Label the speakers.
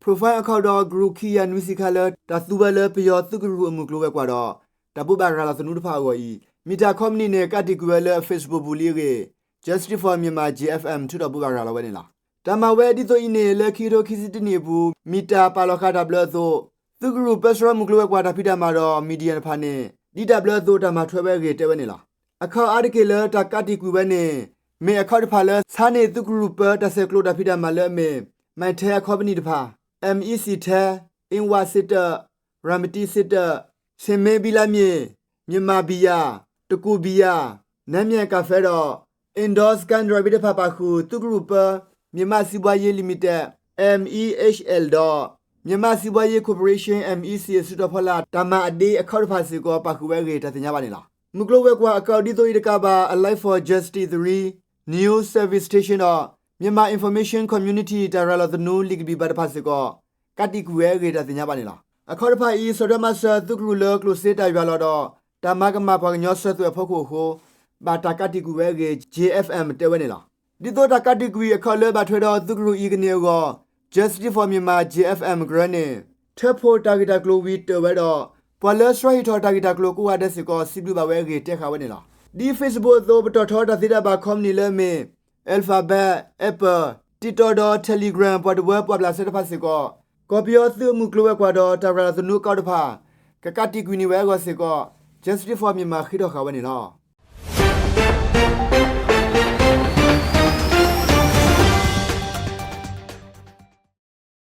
Speaker 1: profile account တော့ group kia nusikala တာသူဘလပယောသူကရူအမှုကလိုပဲကွာတော့တပုပါရာလာစနုတဖာကိုဤမီတာကွန်မြူနီနဲ့ကတိကူဝဲလ Facebook ဘူးလီကေ Justice for Myanmar GFM ထူတော့ပုပါရာလာဝဲနေလားတမဝဲဒီဆိုဤနေလက်ခီရိုခီစီတနေဘူးမီတာပါလောခတာဘလသို့သူကရူပက်စရမှုကလိုပဲကွာတာဖိတာမှာတော့မီဒီယာဖာနေဒီတဘလသို့တမထွဲပဲကေတဲဝဲနေလားအခါအာဒီကေလတာကတိကူဝဲနေမေအခါတဖာလစာနေသူကရူပတဆက်ကလိုတာဖိတာမှာလဲမေမိုင်ထဲခေါပနီတဖာ MEC ထဲအင်ဝါစစ်တရမတီစစ်တစင်မေဘီလာမြေမြန်မာဘီယာတကူဘီယာနမ်းမြန်ကာဖဲတော့ Indoors Can Drive တဖာပါခုသူကရူပမြန်မာစီပွားရေး Limited MEHL တော့မြန်မာစီပွားရေး Corporation MEC စစ်တော့ဖလာတမအဒီအခါတဖာစီကိုပါခုပဲကေတတင်ကြပါနေလားမုကလိုဝဲကွာအကောက်ဒီတိုဤတကပါ Alive for Justice 3 New Service Station တော့မြန်မာ Information Community တရလာသနူလီကဘီဘတ်ဖာစီကိုကတိကူရဲကေတတင်ကြပါနေလားအခါတဖာဤဆိုဒမဆာသူကရူလကလိုစေတရွာလာတော့တမကမပညောဆတ်ွယ်ဖို့ကိုဟိုဘာတကတိကူရဲကေ JFM တဲဝဲနေလားဒီတော့တကတိကူအခါလဲဘာထွေတော့သူကရူဤကနေကို Justice for Myanmar JFM Grane ထဖို့တာဂီတာကလိုဝီတဲဝဲတော့ပေါ်လစရိုက်ထော်တာဂီတာကလိုကိုဝါဒက်စကိုစီဘလူဘဝဲကေတက်ခါဝဲနေလားဒီ Facebook သို့ဘတော်ထော်တာသီတာဘာ com နေလဲမေ Alphabet Apple TikTok Telegram ပေါ်တော့ပေါ်လာစတဲ့ဖတ်စကောကော်ပီယောသူမှုကလိုကွာတော့တာရာသနုကောက်တဖာကကတိကွီနီဝဲကောစကော Justice for Myanmar ခိတော့ခါဝဲနေလား